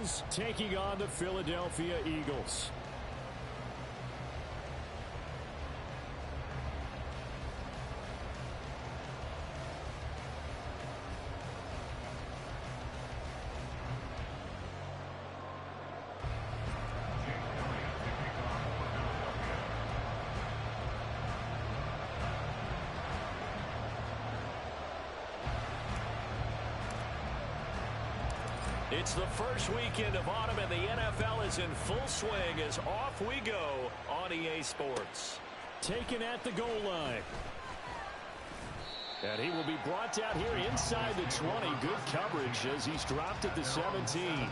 Bills taking on the Philadelphia Eagles. It's the first weekend of autumn, and the NFL is in full swing as off we go on EA Sports. Taken at the goal line. And he will be brought out here inside the 20. Good coverage as he's dropped at the 17.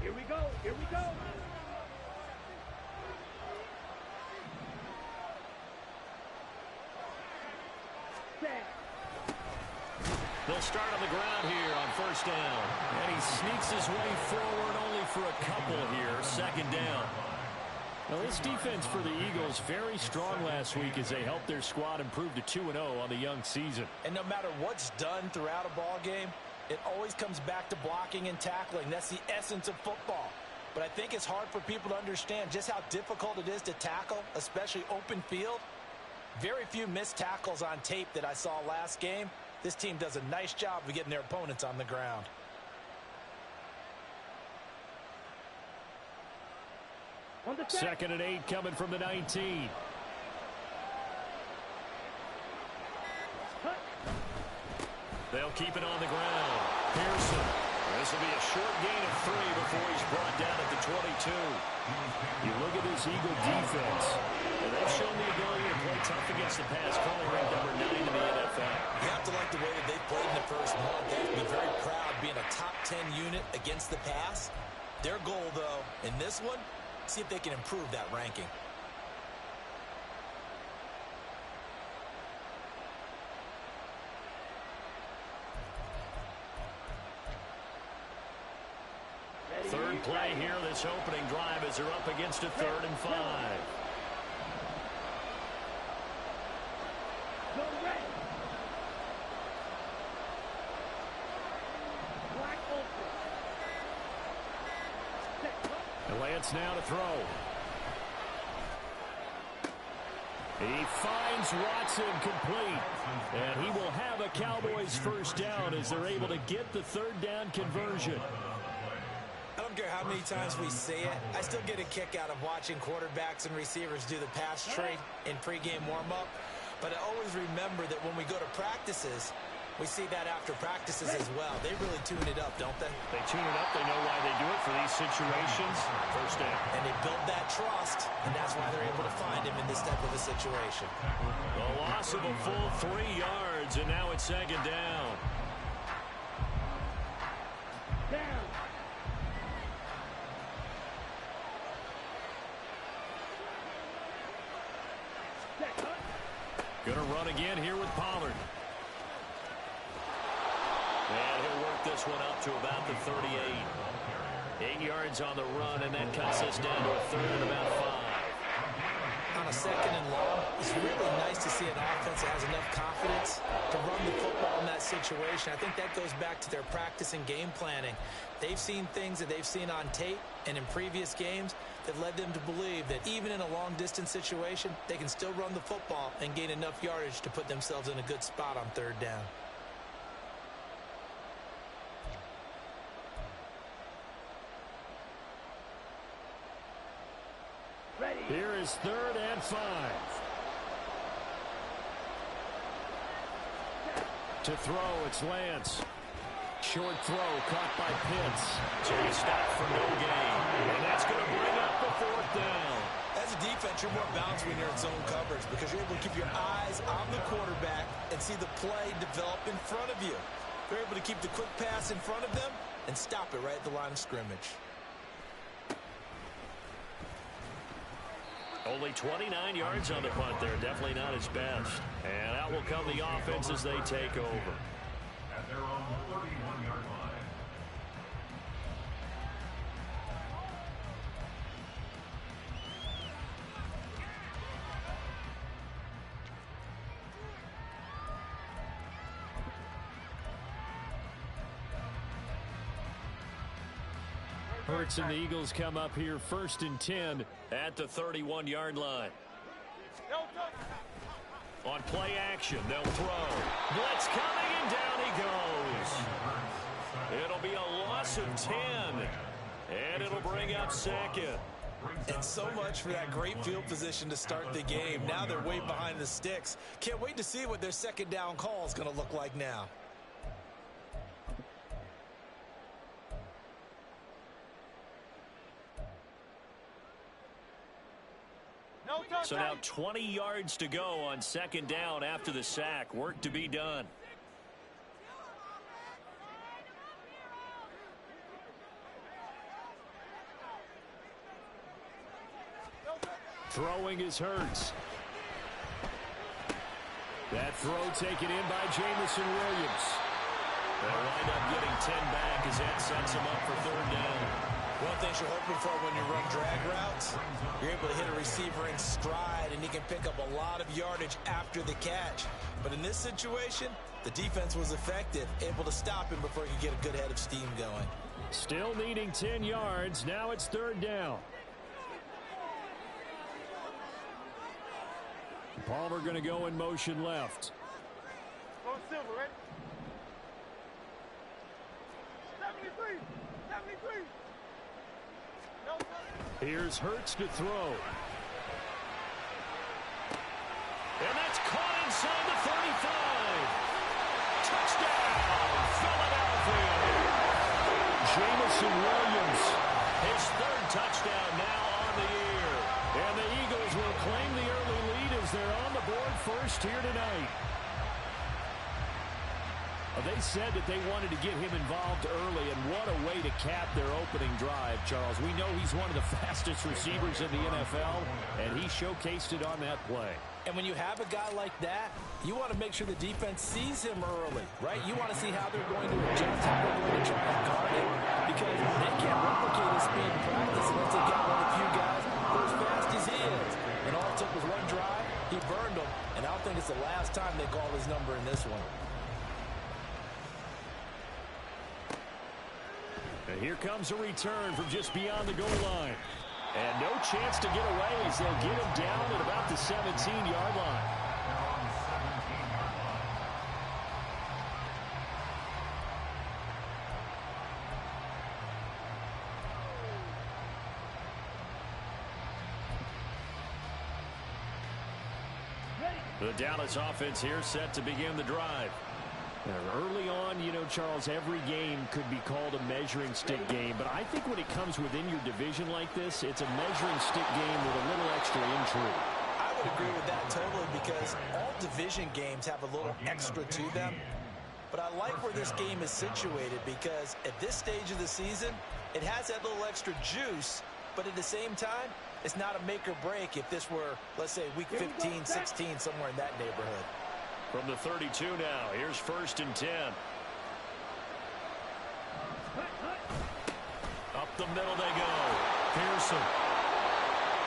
Here we go. Here we go. They'll start on the ground here on first down. And he sneaks his way forward only for a couple here. Second down. Now, this defense for the Eagles very strong last week as they helped their squad improve to 2-0 on the young season. And no matter what's done throughout a ball game, it always comes back to blocking and tackling. That's the essence of football. But I think it's hard for people to understand just how difficult it is to tackle, especially open field. Very few missed tackles on tape that I saw last game. This team does a nice job of getting their opponents on the ground. Second and 8 coming from the 19. They'll keep it on the ground. Pearson. This will be a short gain of 3 before he's brought down at the 22. You look at this Eagle defense, and they've shown the ability to play tough against the pass, currently ranked number 9 in the NFL. You have to like the way that they've played in the first month. They have to be very proud being a top 10 unit against the pass. Their goal, though, in this one, see if they can improve that ranking. Third play here, this opening drive as they're up against a 3rd and 5. And Lance now to throw. He finds Watson complete. And he will have a Cowboys first down as they're able to get the 3rd down conversion. I don't care how many times we say it, I still get a kick out of watching quarterbacks and receivers do the pass trade in pregame warm-up. But I always remember that when we go to practices, we see that after practices as well. They really tune it up, don't they? They tune it up. They know why they do it for these situations. First down. And they build that trust, and that's why they're able to find him in this type of a situation. The loss of a full 3 yards, and now it's 2nd down. Going to run again here with Pollard. And he'll work this one up to about the 38. 8 yards on the run, and that cuts us down to a 3rd and about 5. On a 2nd and long, it's really nice to see an offense that has enough confidence to run the football in that situation. I think that goes back to their practice and game planning. They've seen things that they've seen on tape and in previous games that led them to believe that even in a long-distance situation, they can still run the football and gain enough yardage to put themselves in a good spot on 3rd down. Here is 3rd and 5. To throw, it's Lance. Short throw caught by Pitts. So he stopped for no gain. And that's going to bring up the 4th down. As a defense, you're more balanced when you're in zone coverage because you're able to keep your eyes on the quarterback and see the play develop in front of you. If you're able to keep the quick pass in front of them, and stop it right at the line of scrimmage. Only 29 yards on the punt there. Definitely not his best. And out will come the offense as they take over. At their own 31-yard line. Hurts and the Eagles come up here 1st and 10 at the 31-yard line. On play action, they'll throw. Blitz coming, and down he goes. It'll be a loss of 10, and it'll bring up 2nd. And so much for that great field position to start the game. Now they're way behind the sticks. Can't wait to see what their 2nd down call is going to look like now. So now 20 yards to go on 2nd down after the sack. Work to be done. Throwing is Hurts. That throw taken in by Jamison Williams. They'll wind up getting 10 back as that sets him up for 3rd down. One thing you're hoping for when you run drag routes, you're able to hit a receiver in stride, and he can pick up a lot of yardage after the catch. But in this situation, the defense was effective, able to stop him before he could get a good head of steam going. Still needing 10 yards. Now it's 3rd down. Palmer going to go in motion left. Go Silver, ready? 73! 73! Here's Hurts to throw. And that's caught inside the 35. Touchdown, Philadelphia. Jamison Williams, his 3rd touchdown now on the year. And the Eagles will claim the early lead as they're on the board first here tonight. They said that they wanted to get him involved early, and what a way to cap their opening drive, Charles. We know he's one of the fastest receivers in the NFL, and he showcased it on that play. And when you have a guy like that, you want to make sure the defense sees him early, right? You want to see how they're going to adjust, how they're going to try and guard him, because they can't replicate his speed in practice unless they got one of the few guys who are as fast as he is. And all it took was one drive, he burned them, and I don't think it's the last time they call his number in this one. And here comes a return from just beyond the goal line. And no chance to get away as they'll get him down at about the 17-yard line. The Dallas offense here set to begin the drive. Early on, you know, Charles, every game could be called a measuring stick game, but I think when it comes within your division like this, it's a measuring stick game with a little extra intrigue. I would agree with that totally, because all division games have a little extra to them. But I like where this game is situated, because at this stage of the season, it has that little extra juice, but at the same time, it's not a make or break if this were, let's say, week 15, 16, somewhere in that neighborhood. From the 32 now, here's 1st and 10. Up the middle they go. Pearson.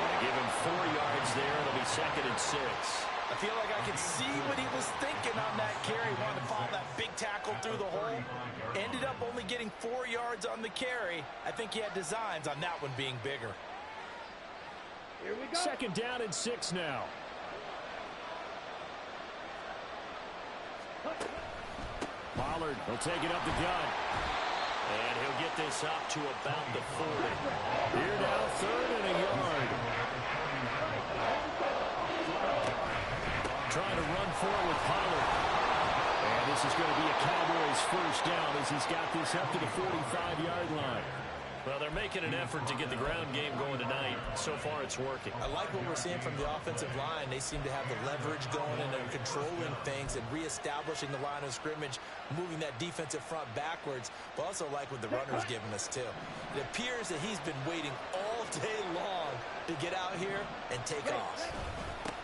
They give him 4 yards there. It'll be 2nd and 6. I feel like I can see what he was thinking on that carry. Wanted to follow that big tackle through the hole. Ended up only getting 4 yards on the carry. I think he had designs on that one being bigger. Here we go. 2nd down and 6 now. Pollard will take it up the gut. And he'll get this up to about the 40. Here now, 3rd and a yard. Trying to run forward with Pollard. And this is going to be a Cowboys 1st down as he's got this up to the 45-yard line. Well, they're making making an effort to get the ground game going tonight. So far, it's working. I like what we're seeing from the offensive line. They seem to have the leverage going, and they're controlling things and reestablishing the line of scrimmage, moving that defensive front backwards, but also like what the runner's giving us, too. It appears that he's been waiting all day long to get out here and take off.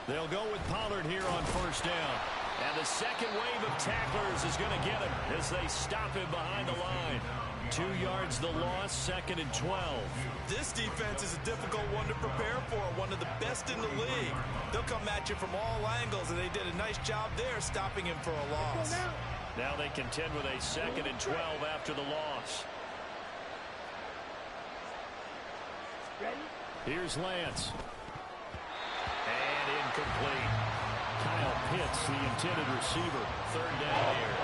They'll go with Pollard here on first down. And the second wave of tacklers is going to get him as they stop him behind the line. 2 yards the loss, 2nd and 12. This defense is a difficult one to prepare for, one of the best in the league. They'll come at you from all angles, and they did a nice job there stopping him for a loss. Now they contend with a 2nd and 12 after the loss. Here's Lance. And incomplete. Kyle Pitts, the intended receiver. 3rd down here.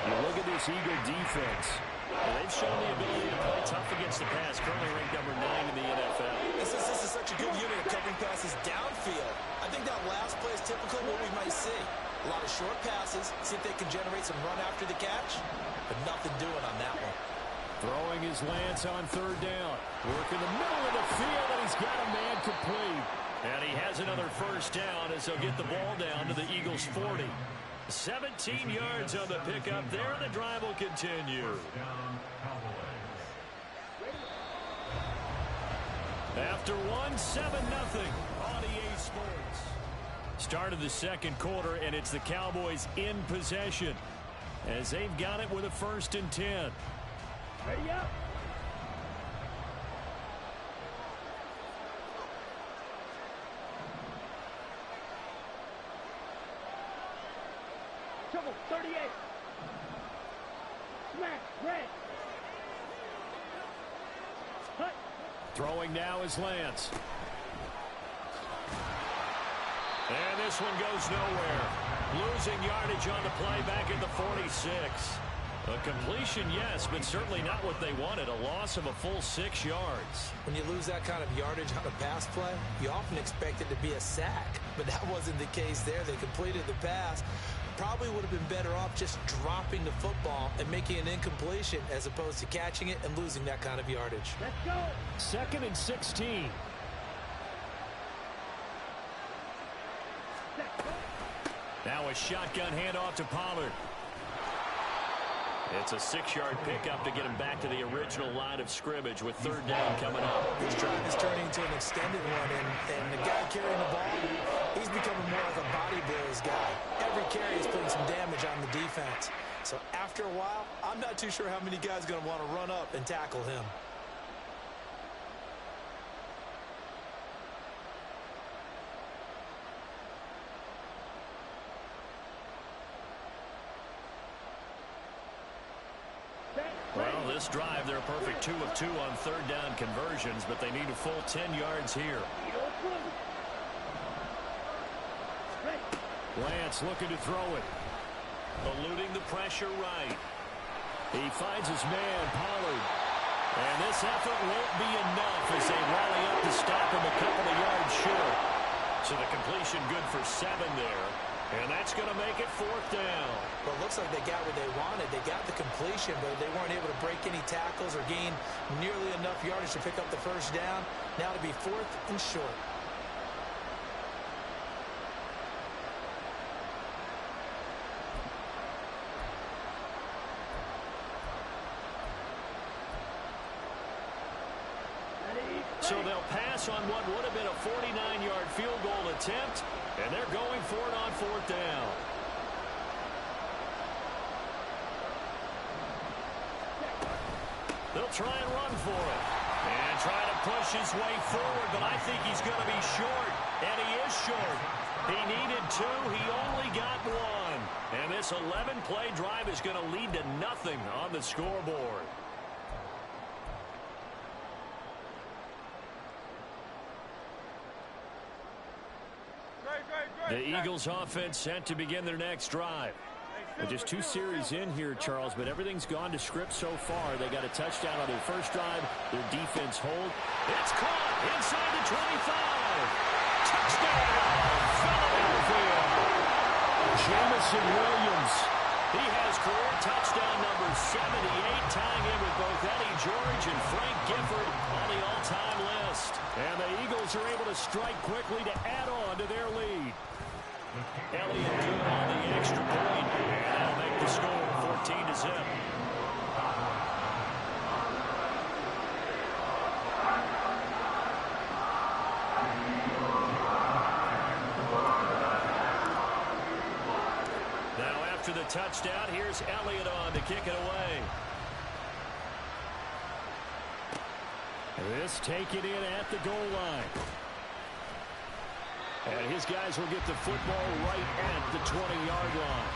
You look at this Eagle defense. They've shown the ability to play tough against the pass. Currently ranked number 9 in the NFL. This is such a good unit of covering passes downfield. I think that last play is typical of what we might see. A lot of short passes, see if they can generate some run after the catch, but nothing doing on that one. Throwing his Lance on 3rd down. Work in the middle of the field, and he's got a man complete. And he has another first down as they'll get the ball down to the Eagles' 40. 17 yards on the pickup there, and the drive will continue. After 1, 7-0 on EA Sports. Start of the second quarter, and it's the Cowboys in possession as they've got it with a 1st and 10. Ready up. Trouble, 38. Smack, red. Cut. Throwing now is Lance. And this one goes nowhere. Losing yardage on the play back at the 46. A completion, yes, but certainly not what they wanted. A loss of a full 6 yards. When you lose that kind of yardage on a pass play, you often expect it to be a sack. But that wasn't the case there. They completed the pass. Probably would have been better off just dropping the football and making an incompletion as opposed to catching it and losing that kind of yardage. Let's go. 2nd and 16. Now a shotgun handoff to Pollard. It's a 6-yard pickup to get him back to the original line of scrimmage with 3rd down coming up. This drive is turning into an extended one, and the guy carrying the ball, he's becoming more like a body blows guy. Every carry is putting some damage on the defense. So after a while, I'm not too sure how many guys are going to want to run up and tackle him. Well, this drive, they're a perfect 2 of 2 on 3rd down conversions, but they need a full 10 yards here. Lance looking to throw it. Eluding the pressure right. He finds his man, Pollard. And this effort won't be enough as they rally up to stop him a couple of yards short. So the completion good for 7 there. And that's going to make it 4th down. Well, it looks like they got what they wanted. They got the completion, but they weren't able to break any tackles or gain nearly enough yardage to pick up the first down. Now to be 4th and short. So they'll pass on what would have been a 49-yard field goal attempt, and they're going for it on 4th down. They'll try and run for it. And try to push his way forward, but I think he's going to be short. And he is short. He needed 2. He only got 1. And this 11-play drive is going to lead to nothing on the scoreboard. The Eagles offense set to begin their next drive. Just 2 series in here, Charles, but everything's gone to script so far. They got a touchdown on their first drive. Their defense hold. It's caught inside the 25. Touchdown, Philadelphia. Jameson Williams He has career touchdown number 78, tying in with both Eddie George and Frank Gifford on the all-time list. And the Eagles are able to strike quickly to add on to their lead. Elliott good on the extra point, and that'll make the score 14-0. Now after the touchdown, here's Elliott on to kick it away. This taken in at the goal line. And his guys will get the football right at the 20-yard line.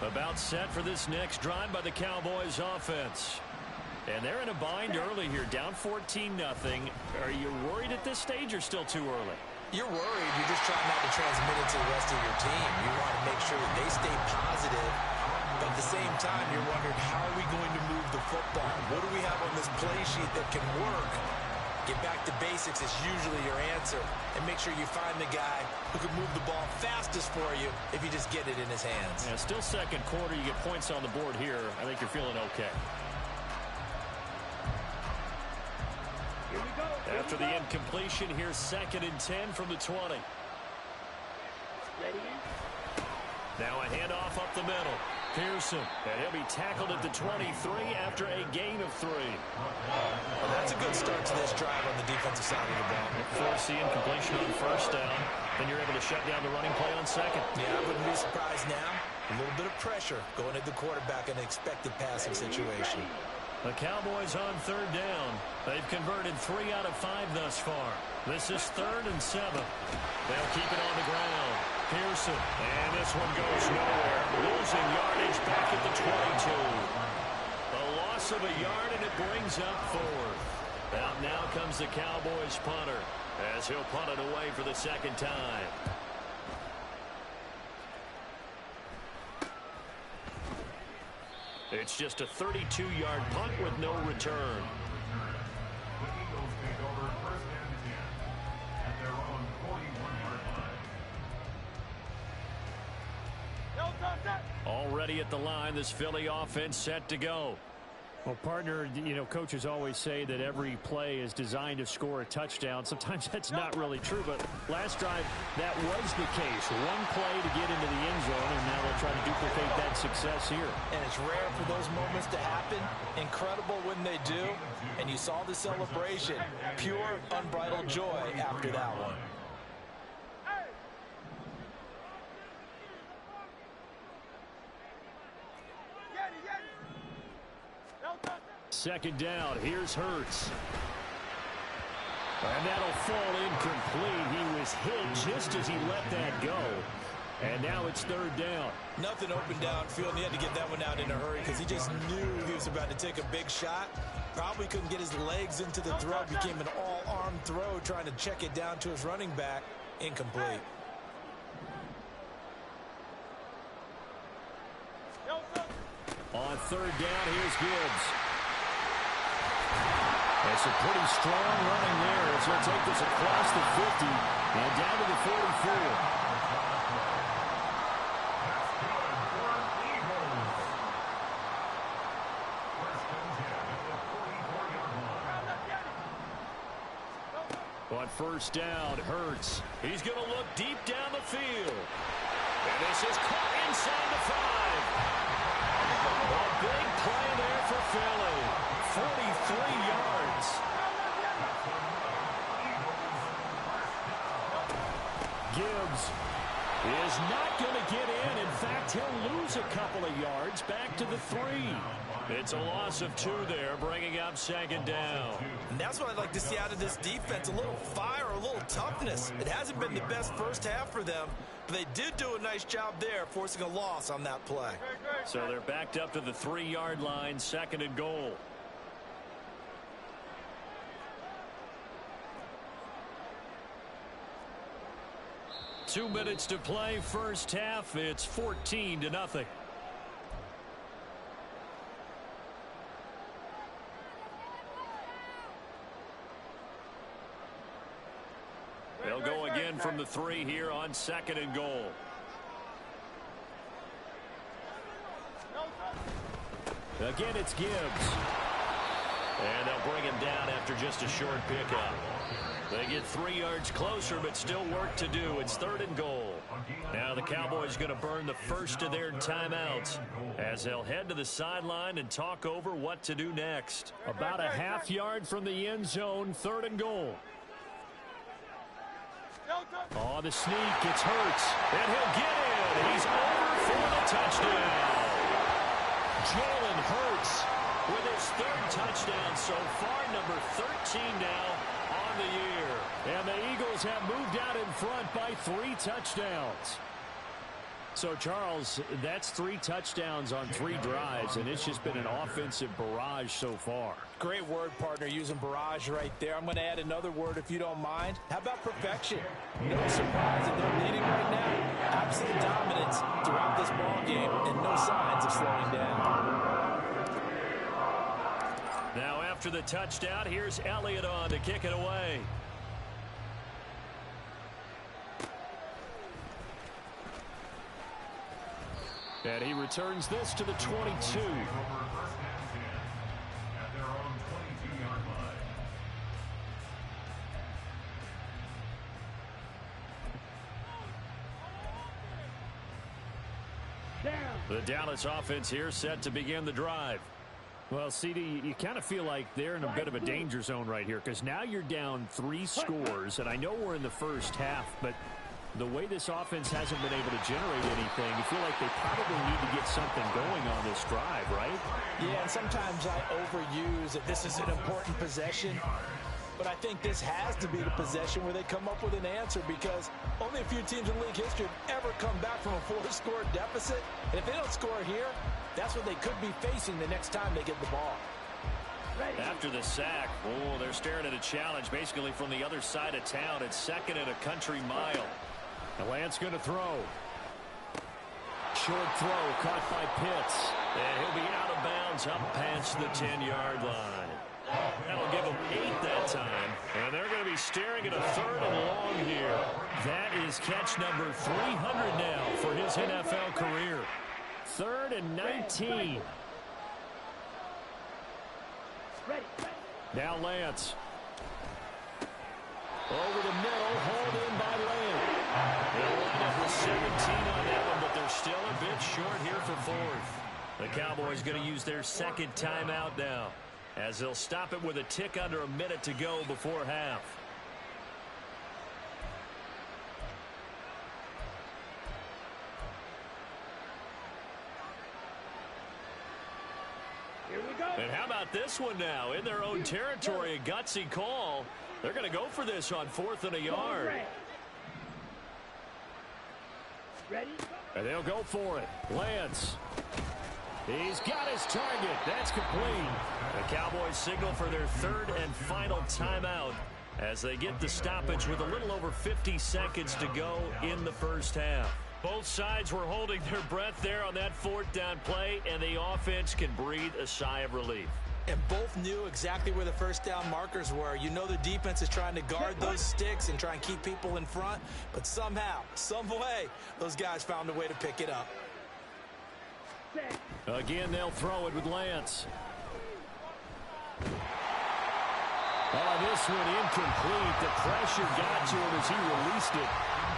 About set for this next drive by the Cowboys offense. And they're in a bind early here, down 14-0. Are you worried at this stage or still too early? You're worried. You're just trying not to transmit it to the rest of your team. You want to make sure that they stay positive. But at the same time, you're wondering, how are we going to move the football? What do we have on this play sheet that can work? Get back to basics is usually your answer. And make sure you find the guy who can move the ball fastest for you if you just get it in his hands. Yeah, still second quarter. You get points on the board here. I think you're feeling okay. After the incompletion, here's 2nd and 10 from the 20. Now a handoff up the middle. Pearson, and he'll be tackled at the 23 after a gain of 3. Well, that's a good start to this drive on the defensive side of the ball. Force the incompletion on first down, then you're able to shut down the running play on 2nd. Yeah, I wouldn't be surprised now. A little bit of pressure going at the quarterback in an expected passing situation. The Cowboys on 3rd down. They've converted 3 out of 5 thus far. This is 3rd and 7. They'll keep it on the ground. Pearson, and this one goes nowhere. Losing yardage back at the 22. A loss of a yard, and it brings up 4th. Out now comes the Cowboys punter, as he'll punt it away for the 2nd time. It's just a 32-yard punt with no return. The Eagles take over 1st and 10 at their own 41-yard line. Already at the line, this Philly offense set to go. Well, partner, you know, coaches always say that every play is designed to score a touchdown. Sometimes that's not really true, but last drive, that was the case. One play to get into the end zone, and now they'll try to duplicate that success here. And it's rare for those moments to happen. Incredible when they do. And you saw the celebration. Pure, unbridled joy after that one. Second down, here's Hurts. And that'll fall incomplete. He was hit just as he let that go. And now it's 3rd down. Nothing open downfield, and he had to get that one out in a hurry because he just knew he was about to take a big shot. Probably couldn't get his legs into the throw. Became an all-arm throw, trying to check it down to his running back. Incomplete. On 3rd down, here's Gibbs. It's a pretty strong running there. So he'll take this across the 50 and down to the 44. On 1st down, Hurts. He's going to look deep down the field. And this is caught inside the 5. A big play there for Philly. 43 yards. Gibbs is not going to get in. In fact, he'll lose a couple of yards back to the 3. It's a loss of 2 there, bringing up 2nd down. And that's what I'd like to see out of this defense. A little fire, a little toughness. It hasn't been the best first half for them, but they did do a nice job there, forcing a loss on that play. So they're backed up to the 3-yard line, 2nd and goal. Two minutes to play, first half. It's 14-0. They'll go again from the 3 here on 2nd and goal. Again, it's Gibbs. And they'll bring him down after just a short pickup. They get 3 yards closer, but still work to do. It's 3rd and goal. Now the Cowboys going to burn the first of their timeouts as they'll head to the sideline and talk over what to do next. About a half yard from the end zone, 3rd and goal. Oh, the sneak, it's Hurts, and he'll get in. He's over for the touchdown. Jalen Hurts with his 3rd touchdown so far, number 13 now on the year. And the Eagles have moved out in front by 3 touchdowns. So, Charles, that's 3 touchdowns on 3 drives, and it's just been an offensive barrage so far. Great word, partner, using barrage right there. I'm going to add another word if you don't mind. How about perfection? No surprise that they're leading right now. Absolute dominance throughout this ball game, and no signs of slowing down. Now after the touchdown, here's Elliott on to kick it away. And he returns this to the 22. The Dallas offense here set to begin the drive. Well, CD, you kind of feel like they're in a bit of a danger zone right here because now you're down 3 scores, and I know we're in the first half, but the way this offense hasn't been able to generate anything, you feel like they probably need to get something going on this drive, right? Yeah, and sometimes I overuse that this is an important possession. But I think this has to be the possession where they come up with an answer because only a few teams in league history have ever come back from a 4-score deficit. And if they don't score here, that's what they could be facing the next time they get the ball. After the sack, oh, they're staring at a challenge basically from the other side of town. It's 2nd and a country mile. And Lance going to throw. Short throw caught by Pitts. And he'll be out of bounds up past the 10-yard line. That'll give them 8 that time. And they're going to be staring at a 3rd and long here. That is catch number 300 now for his NFL career. 3rd and 19. Now Lance. Over the middle, hauled in by Lamb. They'll line up with 17 on that one, but they're still a bit short here for 4th. The Cowboys going to use their 2nd timeout now, as they'll stop it with a tick under a minute to go before half. Here we go. And how about this one now? In their own territory, a gutsy call. They're going to go for this on 4th and a yard. Ready? And they'll go for it. Lance. He's got his target. That's complete. The Cowboys signal for their 3rd and final timeout as they get the stoppage with a little over 50 seconds to go in the first half. Both sides were holding their breath there on that 4th down play, and the offense can breathe a sigh of relief. And both knew exactly where the 1st down markers were. You know the defense is trying to guard those sticks and try and keep people in front, but somehow, some way, those guys found a way to pick it up. Again, they'll throw it with Lance. Oh, this one incomplete. The pressure got to him as he released it.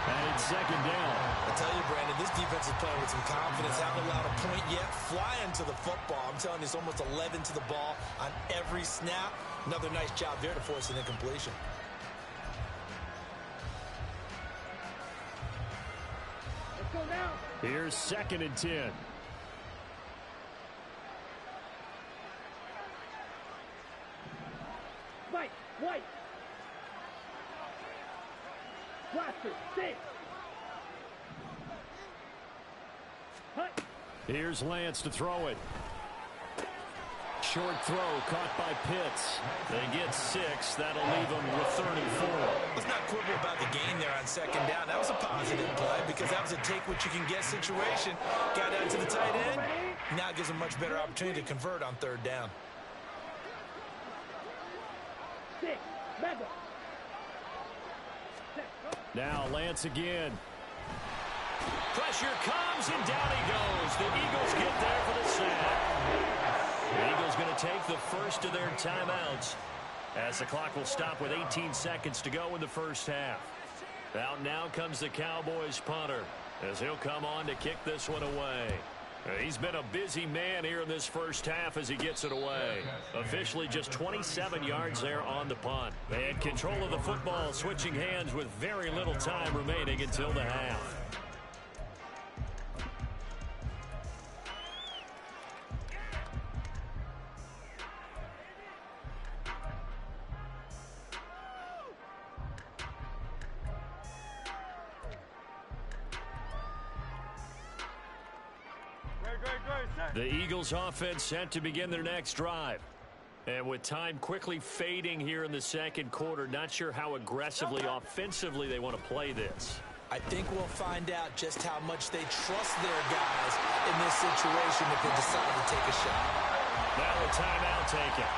And it's 2nd down. I tell you, Brandon, this defense is playing with some confidence. Haven't allowed a point yet. Flying to the football. I'm telling you, it's almost 11 to the ball on every snap. Another nice job there to force an incompletion. Let's go now. Here's 2nd and 10. White. Blaster, 6. Hut. Here's Lance to throw it. Short throw caught by Pitts. They get 6. That'll leave them with 3rd and 4. Let's not quibble about the gain there on 2nd down. That was a positive play because that was a take-what-you-can-get situation. Got out to the tight end. Now it gives them a much better opportunity to convert on 3rd down. 6. Mega. Now Lance again. Pressure comes, and down he goes. The Eagles get there for the sack. The Eagles going to take the first of their timeouts as the clock will stop with 18 seconds to go in the first half. Out now comes the Cowboys punter as he'll come on to kick this one away. He's been a busy man here in this first half as he gets it away. Officially just 27 yards there on the punt. They had control of the football, switching hands with very little time remaining until the half. The Eagles offense set to begin their next drive. And with time quickly fading here in the second quarter, not sure how aggressively, offensively they want to play this. I think we'll find out just how much they trust their guys in this situation if they decide to take a shot. Now a timeout taken.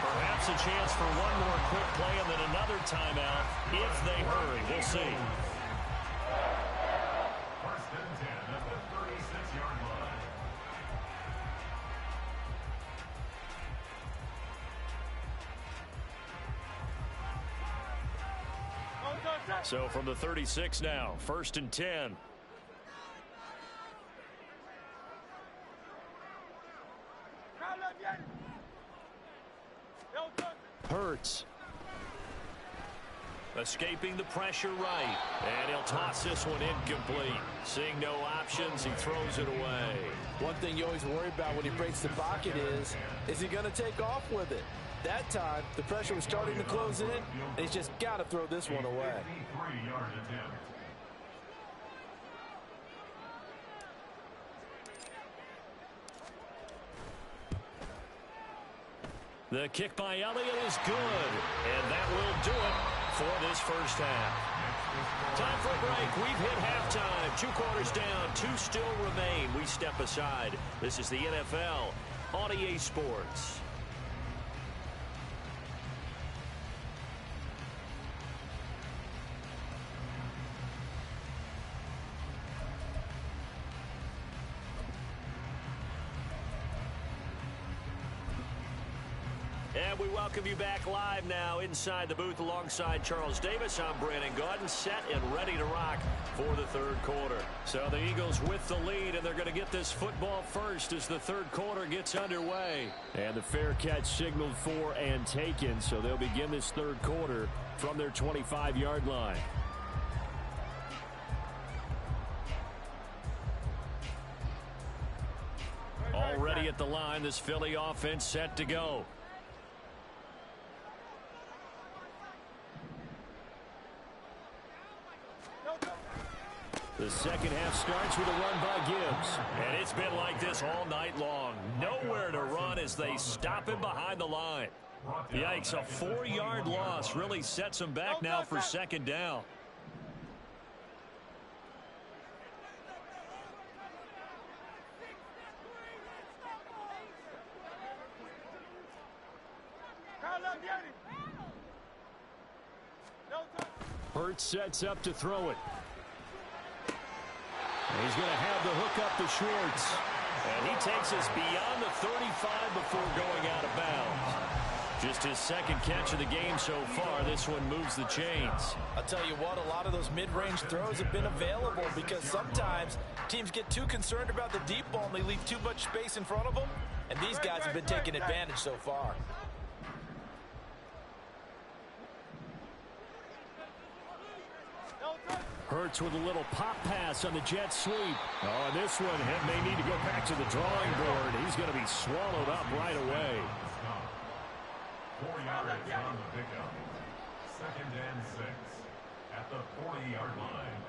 Perhaps a chance for one more quick play and then another timeout if they hurry. We'll see. First and 10 at the 36-yard line. So from the 36 now, first and 10. Hurts. Escaping the pressure right. And he'll toss this one incomplete. Seeing no options, he throws it away. One thing you always worry about when he breaks the pocket is he going to take off with it? That time, the pressure was starting to close in, and he's just got to throw this one away. 53-yard attempt. The kick by Elliott is good, and that will do it for this first half. Time for a break. We've hit halftime. 2 quarters down, 2 still remain. We step aside. This is the NFL on EA Sports. And we welcome you back live now inside the booth alongside Charles Davis. I'm Brandon Gaudin, set and ready to rock for the third quarter. So the Eagles with the lead, and they're going to get this football first as the third quarter gets underway. And the fair catch signaled for and taken, so they'll begin this third quarter from their 25-yard line. Already at the line, this Philly offense set to go. The second half starts with a run by Gibbs. And it's been like this all night long. Nowhere to run as they stop him behind the line. Yikes, a 4-yard loss really sets him back now for second down. Hurts sets up to throw it. He's going to have the hook up to Schwartz. And he takes us beyond the 35 before going out of bounds. Just his second catch of the game so far. This one moves the chains. I'll tell you what, a lot of those mid-range throws have been available because sometimes teams get too concerned about the deep ball and they leave too much space in front of them. And these guys have been taking advantage so far. Hurts with a little pop pass on the jet sweep. Oh, and this one may need to go back to the drawing board. He's going to be swallowed up right away. 4 yards on the pickup. Second and 6 at the 40-yard line.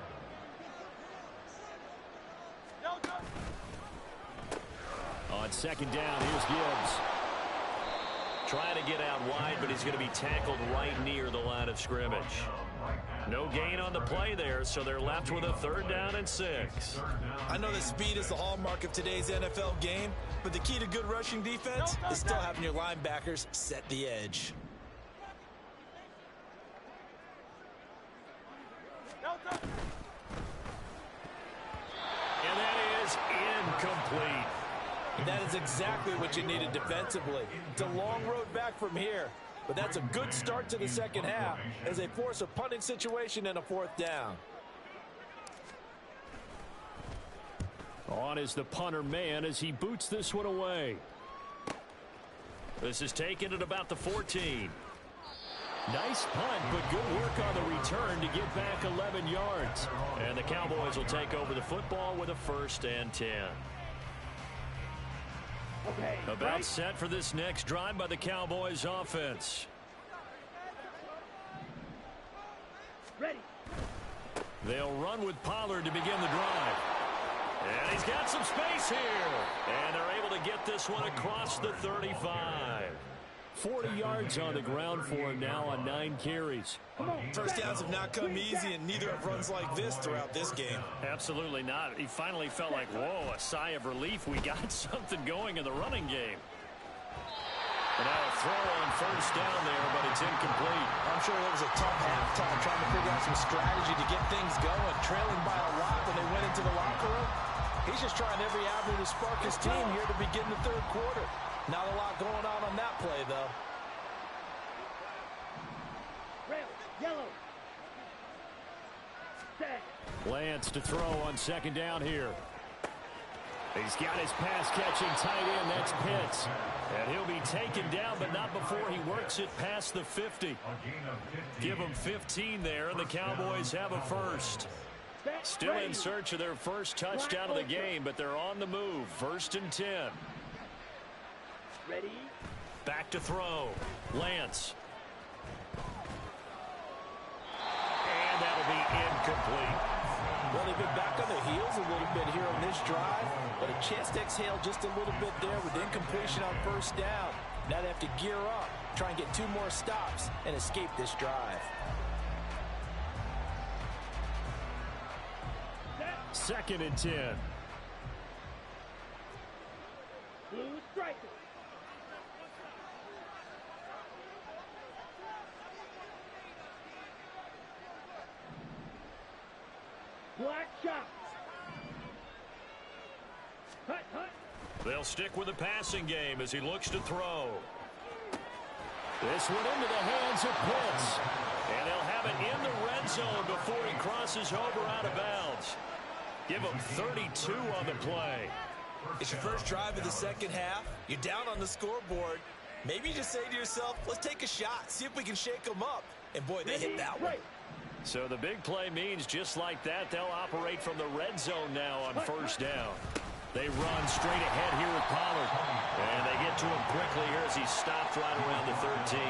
On second down, here's Gibbs. Trying to get out wide, but he's going to be tackled right near the line of scrimmage. No gain on the play there, so they're left with a third down and 6. I know that speed is the hallmark of today's NFL game, but the key to good rushing defense is still having your linebackers set the edge. incomplete. And that is exactly what you needed defensively. It's a long road back from here, but that's a good start to the second half as they force a punting situation and a 4th down. On is the punter man as he boots this one away. This is taken at about the 14. Nice punt, but good work on the return to get back 11 yards. And the Cowboys will take over the football with a 1st and 10. Okay, About right? set for this next drive by the Cowboys offense. Ready. They'll run with Pollard to begin the drive. And he's got some space here. And they're able to get this one across the 35. 40 yards on the ground for him now on 9 carries. First downs have not come easy, and neither have runs like this throughout this game. Absolutely not. He finally felt like, whoa, a sigh of relief. We got something going in the running game. And now a throw on 1st down there, but it's incomplete. I'm sure it was a tough halftime trying to figure out some strategy to get things going, trailing by a lot when they went into the locker room. He's just trying every avenue to spark his team here to begin the 3rd quarter. Not a lot going on that play, though. Rail. Yellow. Set. Lance to throw on 2nd down here. He's got his pass-catching tight end. That's Pitts. And he'll be taken down, but not before he works it past the 50. Give him 15 there, and the Cowboys have a 1st. Still in search of their 1st touchdown of the game, but they're on the move. 1st and 10. Ready. Back to throw. Lance. And that'll be incomplete. Well, they've been back on their heels a little bit here on this drive, but a chance to exhale just a little bit there with incompletion on 1st down. Now they have to gear up, try and get 2 more stops, and escape this drive. 2nd and 10. Blue striker. Black shot. Hut, hut. They'll stick with the passing game as he looks to throw. This one into the hands of Pitts. And they'll have it in the red zone before he crosses over out of bounds. Give him 32 on the play. It's your first drive of the second half. You're down on the scoreboard. Maybe you just say to yourself, let's take a shot, see if we can shake them up. And boy, they hit that one. So the big play means just like that, they'll operate from the red zone now on 1st down. They run straight ahead here with Pollard. And they get to him quickly here as he's stopped right around the 13.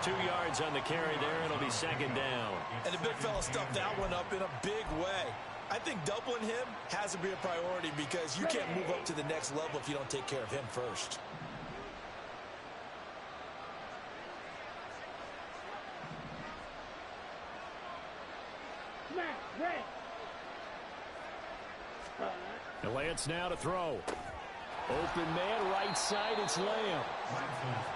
2 yards on the carry there, and it'll be 2nd down. And the big fella stuffed that one up in a big way. I think doubling him has to be a priority because you can't move up to the next level if you don't take care of him first. Smash. Red. And Lance now to throw. Open man, right side, it's Lamb.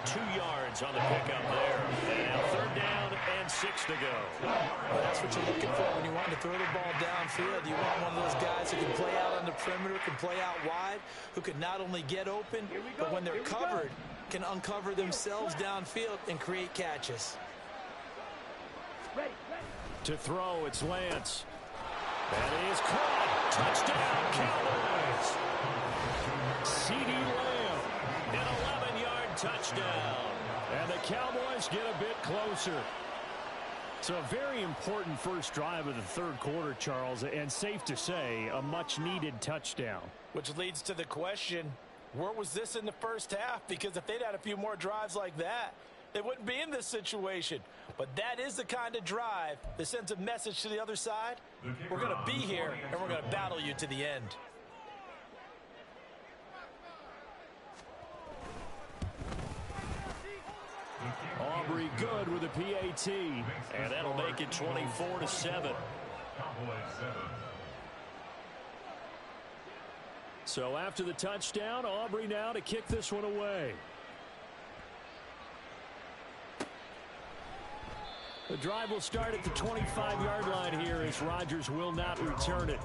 2 yards on the pickup there. And now 3rd down and 6 to go. Well, that's what you're looking for when you want to throw the ball downfield. You want one of those guys who can play out on the perimeter, can play out wide, who can not only get open, but when they're covered, can uncover themselves downfield and create catches. Ready. To throw, it's Lance. That is caught. Touchdown, Cowboys. CeeDee Lamb, an 11-yard touchdown. And the Cowboys get a bit closer. So a very important first drive of the 3rd quarter, Charles, and safe to say, a much-needed touchdown. Which leads to the question, where was this in the first half? Because if they'd had a few more drives like that, they wouldn't be in this situation. But that is the kind of drive that sends a message to the other side. We're going to be here, and we're going to battle you to the end. Aubrey good with a PAT, and that'll make it 24-7. So after the touchdown, Aubrey now to kick this one away. The drive will start at the 25-yard line here as Rodgers will not return it.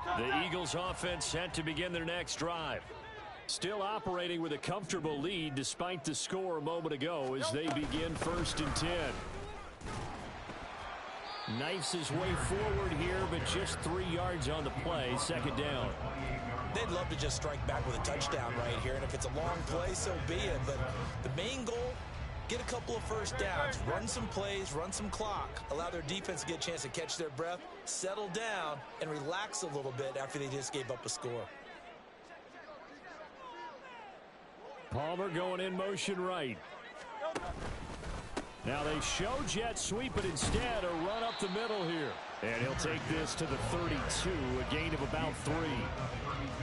The Eagles offense set to begin their next drive. Still operating with a comfortable lead despite the score a moment ago as they begin 1st and 10. Knifes his way forward here, but just 3 yards on the play. 2nd down. They'd love to just strike back with a touchdown right here, and if it's a long play, so be it. But the main goal, get a couple of first downs, run some plays, run some clock, allow their defense to get a chance to catch their breath, settle down, and relax a little bit after they just gave up a score. Palmer going in motion right. Now they show jet sweep, but instead a run up the middle here. And he'll take this to the 32, a gain of about 3.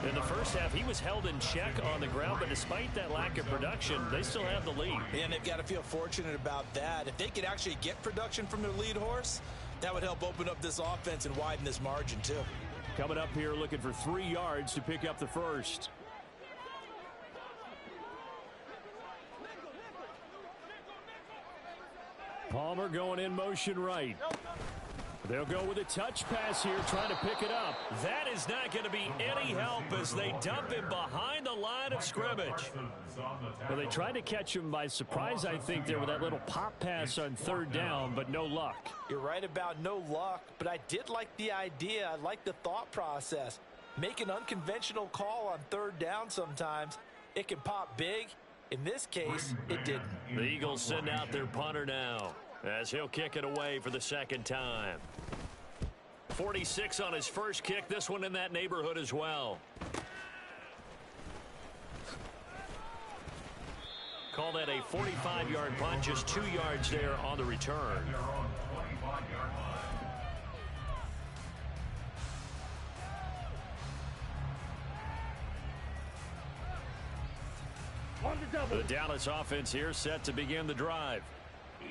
In the first half, he was held in check on the ground, but despite that lack of production, they still have the lead. And they've got to feel fortunate about that. If they could actually get production from their lead horse, that would help open up this offense and widen this margin too. Coming up here looking for 3 yards to pick up the first. Palmer going in motion right. They'll go with a touch pass here, trying to pick it up. That is not going to be any help as they dump him behind the line of scrimmage. Well, they tried to catch him by surprise, I think, there with that little pop pass on 3rd down, but no luck. You're right about no luck, but I did like the idea. I like the thought process. Make an unconventional call on 3rd down sometimes. It can pop big. In this case, it didn't. The Eagles send out their punter now as he'll kick it away for the 2nd time. 46 on his first kick. This one in that neighborhood as well. Call that a 45-yard punt, just 2 yards there on the return. The Dallas offense here set to begin the drive.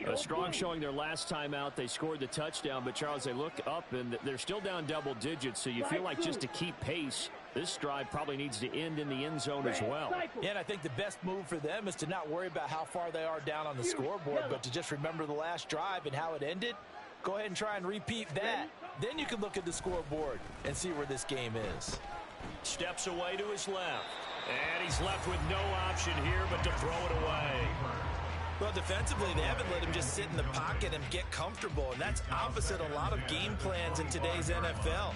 A strong showing their last time out. They scored the touchdown, but Charles, they look up and they're still down double digits, so you feel like just to keep pace, this drive probably needs to end in the end zone as well. Yeah, and I think the best move for them is to not worry about how far they are down on the scoreboard, but to just remember the last drive and how it ended. Go ahead and try and repeat that. Then you can look at the scoreboard and see where this game is. Steps away to his left. And he's left with no option here but to throw it away. Well, defensively, they haven't let him just sit in the pocket and get comfortable, and that's opposite a lot of game plans in today's NFL.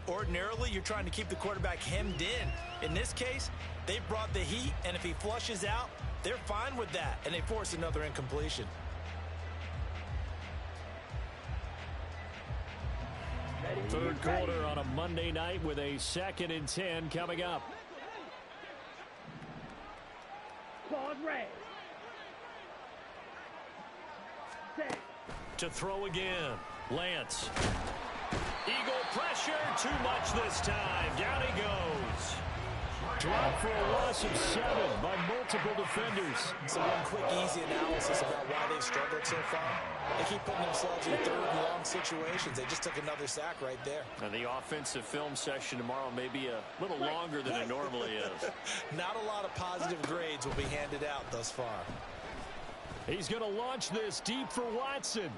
Ordinarily, you're trying to keep the quarterback hemmed in. In this case, they brought the heat, and if he flushes out, they're fine with that, and they force another incompletion. Third quarter on a Monday night with a 2nd and 10 coming up. Pause red. Set. To throw again. Lance. Eagle pressure. Too much this time. Down he goes. Dropped for a loss of 7 by multiple defenders. So one quick, easy analysis about why they've struggled so far. They keep putting themselves in 3rd and long situations. They just took another sack right there. And the offensive film session tomorrow may be a little longer than it normally is. Not a lot of positive grades will be handed out thus far. He's going to launch this deep for Watson.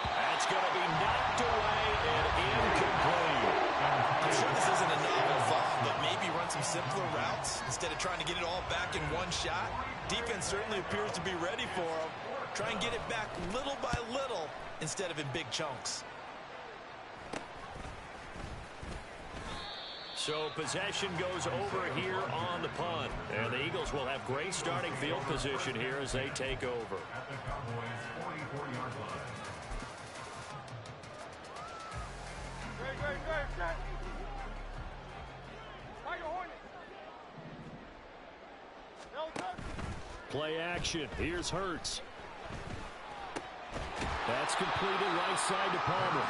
That's going to be knocked away and incomplete. I'm sure this isn't a novel thought, but maybe run some simpler routes instead of trying to get it all back in one shot. Defense certainly appears to be ready for him. Try and get it back little by little instead of in big chunks. So possession goes over here on the punt. And the Eagles will have great starting field position here as they take over. At the Cowboys' 44-yard line. Play action. Here's Hurts. That's completed right side to Palmer.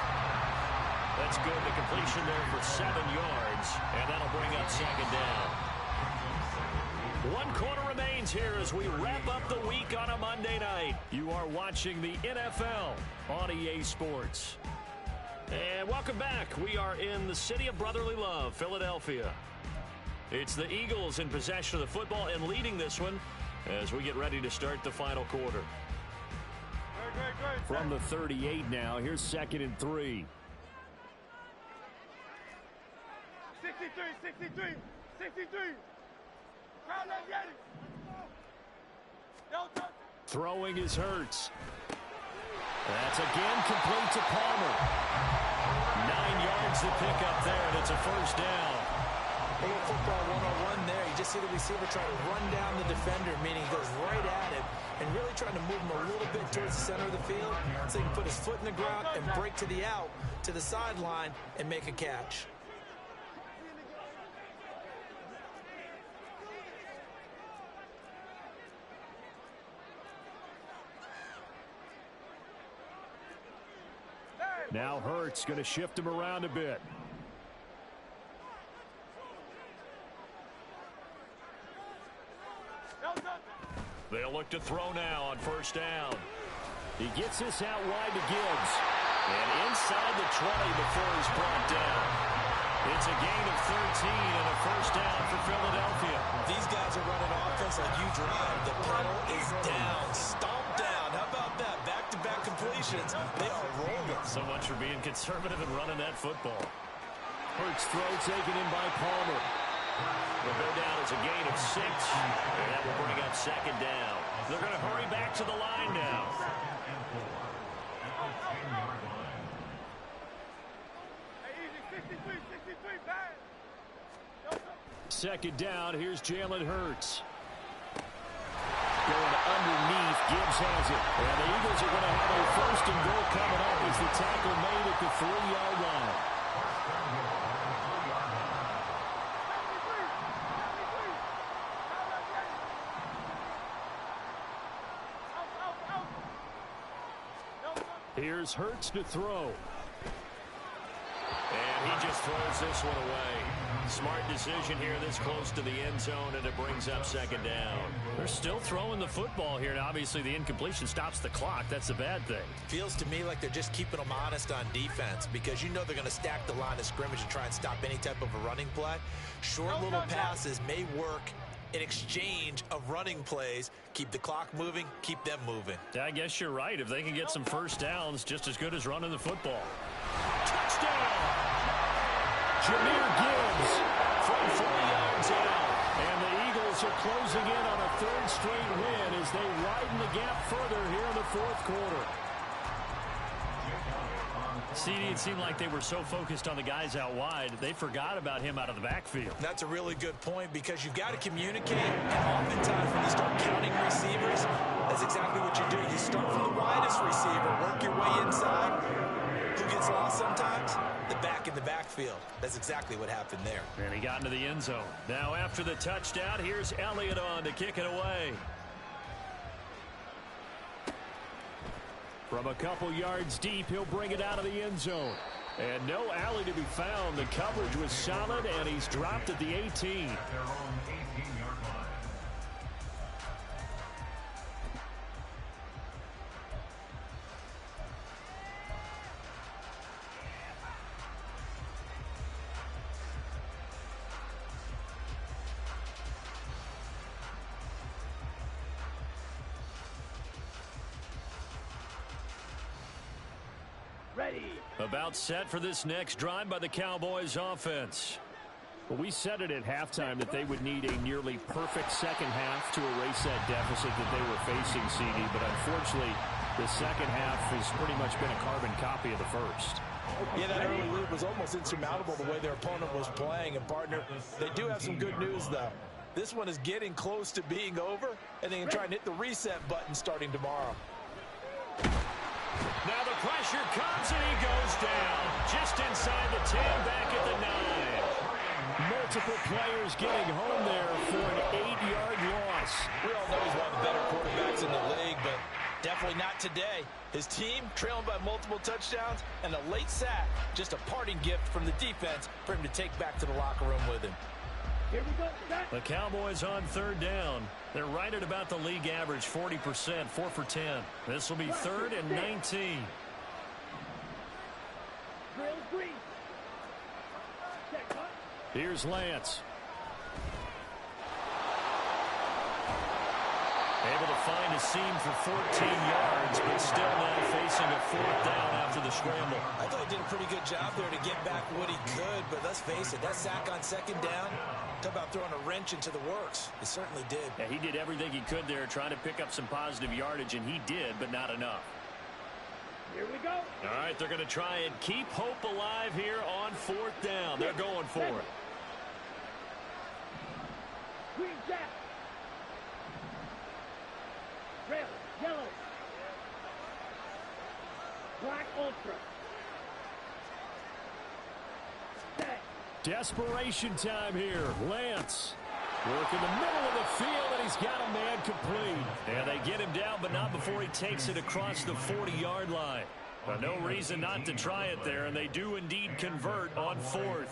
That's good. The completion there for 7 yards. And that'll bring up 2nd down. 1 quarter remains here as we wrap up the week on a Monday night. You are watching the NFL on EA Sports. And welcome back. We are in the city of brotherly love, Philadelphia. It's the Eagles in possession of the football and leading this one as we get ready to start the final quarter. From the 38 now, here's 2nd and 3. 63. Crowd, let's get it. Throwing is Hurts. That's again complete to Palmer. 9 yards to pick up there, and it's a first down. A football 101 there. You just see the receiver try to run down the defender, meaning he goes right at him and really trying to move him a little bit towards the center of the field so he can put his foot in the ground and break to the out, to the sideline, and make a catch. Now Hurts going to shift him around a bit. They'll look to throw now on first down. He gets this out wide to Gibbs. And inside the 20 before he's brought down. It's a gain of 13 and a first down for Philadelphia. These guys are running offense like you drive. The pedal is down. Stomp down. How about that? Back-to-back completions. They are rolling. So much for being conservative and running that football. Hurts throw taken in by Palmer. Will go down as a gain of 6, and that will bring up second down. They're going to hurry back to the line now. Second down, here's Jalen Hurts. Going underneath, Gibbs has it. And the Eagles are going to have a first and goal coming up as the tackle made at the 3-yard line. Here's Hurts to throw. And he just throws this one away. Smart decision here this close to the end zone, and it brings up second down. They're still throwing the football here, and obviously the incompletion stops the clock. That's the bad thing. Feels to me like they're just keeping them honest on defense because you know they're going to stack the line of scrimmage and try and stop any type of a running play. Short little passes may work in exchange of running plays. Keep the clock moving, keep them moving. I guess you're right. If they can get some first downs, just as good as running the football. Touchdown! Jahmyr Gibbs from 4 yards out. And the Eagles are closing in on a third straight win as they widen the gap further here in the fourth quarter. CD, it seemed like they were so focused on the guys out wide, they forgot about him out of the backfield. That's a really good point because you've got to communicate. And oftentimes when you start counting receivers, that's exactly what you do. You start from the widest receiver, work your way inside. Who gets lost sometimes? The back in the backfield. That's exactly what happened there. And he got into the end zone. Now after the touchdown, here's Elliott on to kick it away. From a couple yards deep, he'll bring it out of the end zone. And no alley to be found. The coverage was solid, and he's dropped at the 18. At their own 18-yard line. Ready. About set for this next drive by the Cowboys offense. Well, we said it at halftime that they would need a nearly perfect second half to erase that deficit that they were facing, CD. But unfortunately, the second half has pretty much been a carbon copy of the first. Yeah, that early lead was almost insurmountable the way their opponent was playing. And, partner, they do have some good news, though. This one is getting close to being over, and they can try and hit the reset button starting tomorrow. Now the pressure comes, and he goes down just inside the 10, back at the 9. Multiple players getting home there for an 8-yard loss. We all know he's one of the better quarterbacks in the league, but definitely not today. His team trailing by multiple touchdowns, and a late sack, just a parting gift from the defense for him to take back to the locker room with him. Here we go. Set. The Cowboys on third down. They're right at about the league average, 40%, 4 for 10. This will be 3rd and 19. Drill green. Check, cut. Here's Lance. Able to find his seam for 14 yards, but still now facing a 4th down after the scramble. I thought he did a pretty good job there to get back what he could, but let's face it, that sack on 2nd down, talk about throwing a wrench into the works. It certainly did. Yeah, he did everything he could there trying to pick up some positive yardage, and he did, but not enough. Here we go. All right, they're going to try and keep hope alive here on 4th down. They're going for it. Green jack. Red, yellow. Black ultra. Set. Desperation time here. Lance work in the middle of the field, and he's got a man complete. And they get him down, but not before he takes it across the 40-yard line. No reason not to try it there, and they do indeed convert on 4th.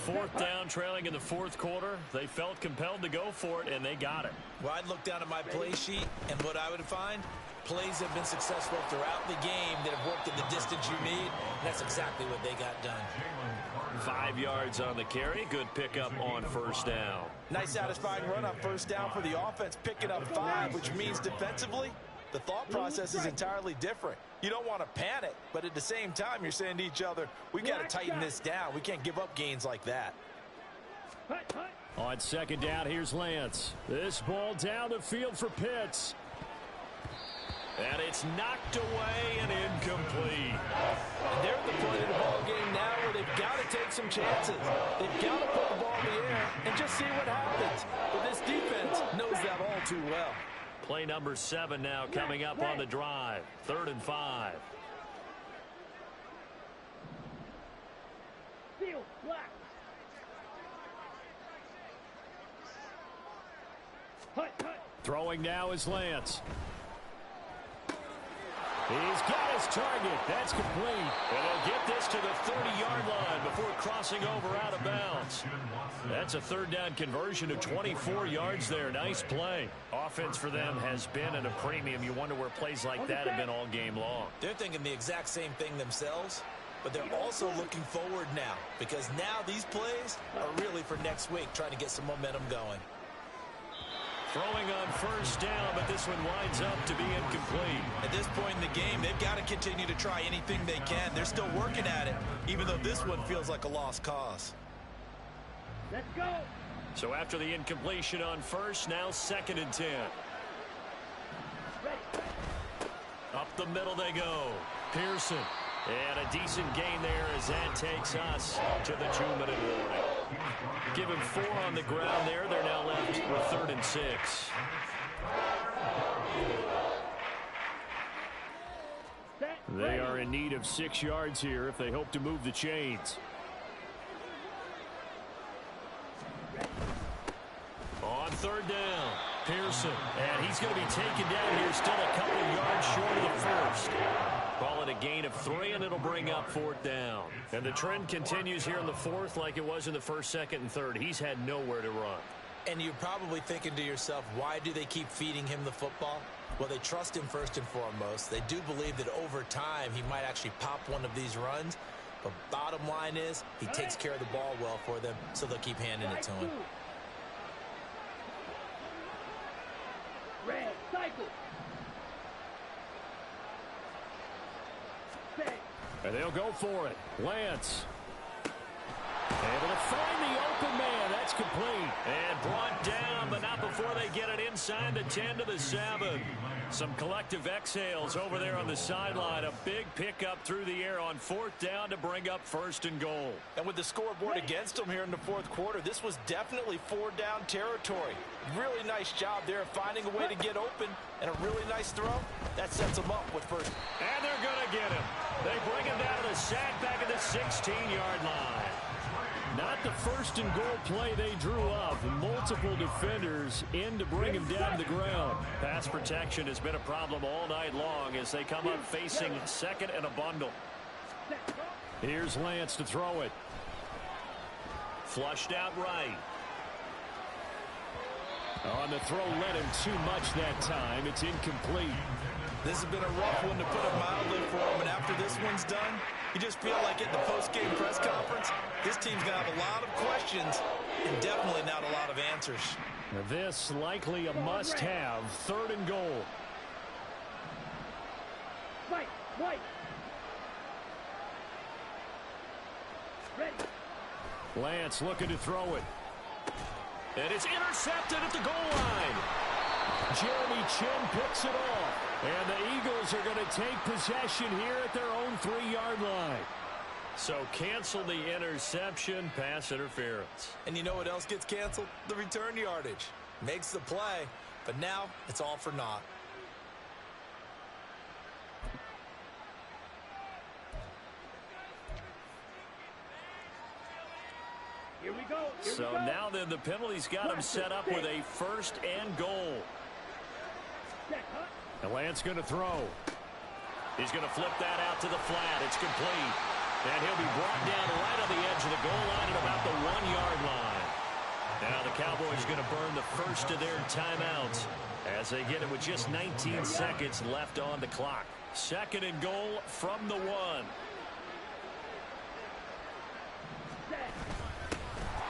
4th down, trailing in the 4th quarter. They felt compelled to go for it, and they got it. Well, I'd look down at my play sheet, and what I would find, plays have been successful throughout the game that have worked in the distance you need, and that's exactly what they got done. 5 yards on the carry. Good pickup on 1st down. Nice satisfying run on 1st down for the offense, picking up 5, which means defensively, the thought process is entirely different. You don't want to panic, but at the same time, you're saying to each other, we got to tighten this down. We can't give up gains like that. On 2nd down, here's Lance. This ball down the field for Pitts. And it's knocked away and incomplete. And they're at the point of the ball game now where they've got to take some chances. They've got to put the ball in the air and just see what happens. But this defense knows that all too well. Play number 7 now coming up on the drive. 3rd and 5. Field black. Throwing now is Lance. He's got his target. That's complete. And he'll get this to the 30-yard line before crossing over out of bounds. That's a 3rd down conversion of 24 yards there. Nice play. Offense for them has been at a premium. You wonder where plays like that have been all game long. They're thinking the exact same thing themselves, but they're also looking forward now because now these plays are really for next week, trying to get some momentum going. Throwing on 1st down, but this one winds up to be incomplete. At this point in the game, they've got to continue to try anything they can. They're still working at it, even though this one feels like a lost cause. Let's go. So after the incompletion on 1st, now 2nd and 10. Up the middle they go. Pearson. And a decent gain there as that takes us to the 2-minute warning. Give him 4 on the ground there. They're now left with 3rd and 6. They are in need of 6 yards here if they hope to move the chains. On 3rd down, Pearson. And he's going to be taken down here, still a couple yards short of the 1st. Call it a gain of 3, and it'll bring up 4th down. And the trend continues here in the 4th like it was in the 1st, 2nd, and 3rd. He's had nowhere to run. And you're probably thinking to yourself, why do they keep feeding him the football? Well, they trust him first and foremost. They do believe that over time he might actually pop one of these runs. But bottom line is he takes care of the ball well for them, so they'll keep handing it to him. Red cycle. And they'll go for it. Lance. Able to find the open man. That's complete. And brought down, but not before they get it inside the 10 to the 7. Some collective exhales over there on the sideline. A big pickup through the air on 4th down to bring up 1st and goal. And with the scoreboard against them here in the 4th quarter, this was definitely 4-down territory. Really nice job there of finding a way to get open, and a really nice throw. That sets them up with 1st. And they're going to get him. They bring him down to the sack back at the 16-yard line. Not the 1st and goal play they drew up. Multiple defenders in to bring him down to the ground. Pass protection has been a problem all night long as they come up facing 2nd and a bundle. Here's Lance to throw it. Flushed out right. On the throw, led him too much that time. It's incomplete. This has been a rough one, to put it mildly, for him. And after this one's done, you just feel like at the post-game press conference, this team's going to have a lot of questions and definitely not a lot of answers. This likely a must-have. 3rd and goal. Fight. White. Ready. Lance looking to throw it. And it's intercepted at the goal line. Jeremy Chinn picks it off. And the Eagles are going to take possession here at their own 3-yard line. So cancel the interception, pass interference. And you know what else gets canceled? The return yardage. Makes the play, but now it's all for naught. Here we go. So now then the penalty's got him set up with a 1st and goal. And Lance going to throw. He's going to flip that out to the flat. It's complete. And he'll be brought down right on the edge of the goal line at about the 1-yard line. Now the Cowboys going to burn the first of their timeouts as they get it with just 19 seconds left on the clock. 2nd and goal from the 1.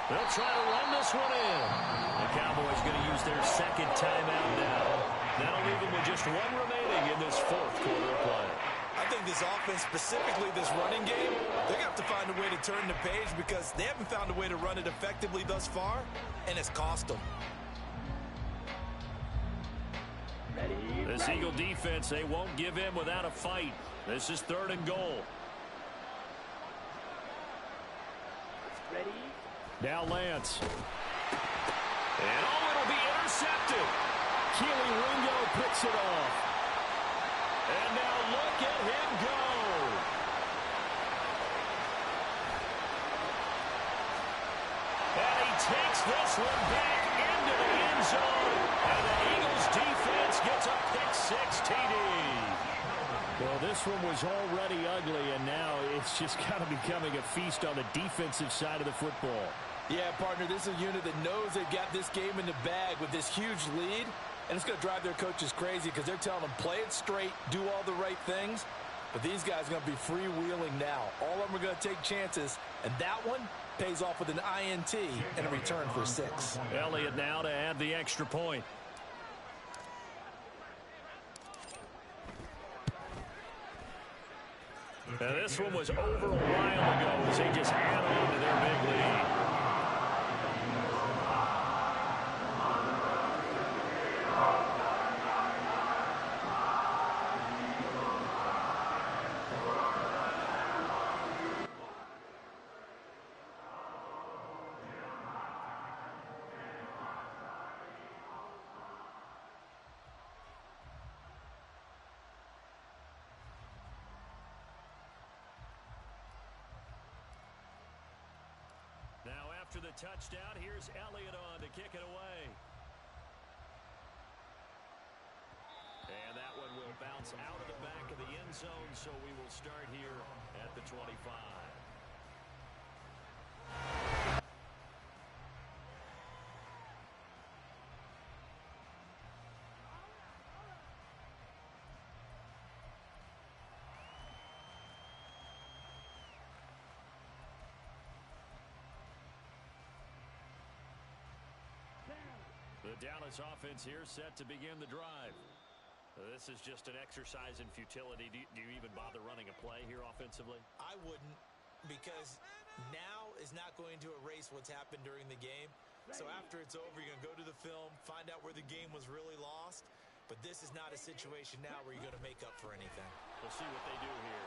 They'll try to run this one in. The Cowboys going to use their 2nd timeout now. That'll leave them with just 1 remaining in this 4th quarter of play. I think this offense, specifically this running game, they're going to have to find a way to turn the page because they haven't found a way to run it effectively thus far, and it's cost them. This Eagle defense, they won't give in without a fight. This is 3rd and goal. Ready. Now Lance. And it'll be intercepted. Keely Ringo picks it off. And now look at him go. And he takes this one back into the end zone. And the Eagles defense gets a pick-6 TD. Well, this one was already ugly, and now it's just kind of becoming a feast on the defensive side of the football. Yeah, partner, this is a unit that knows they've got this game in the bag with this huge lead, and it's going to drive their coaches crazy because they're telling them, play it straight, do all the right things. But these guys are going to be freewheeling now. All of them are going to take chances, and that one pays off with an INT and a return for 6. Elliott now to add the extra point. Now this one was over a while ago as they just add on to their big lead. Now after the touchdown, here's Elliott on to kick it away. And that one will bounce out of the back of the end zone, so we will start here at the 25. The Dallas offense here set to begin the drive. This is just an exercise in futility. Do you even bother running a play here offensively? I wouldn't, because now is not going to erase what's happened during the game. So after it's over, you're going to go to the film, find out where the game was really lost. But this is not a situation now where you're going to make up for anything. We'll see what they do here.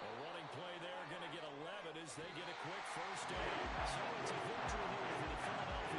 A running play there, going to get 11 as they get a quick first down. So it's a victory here for the Philadelphia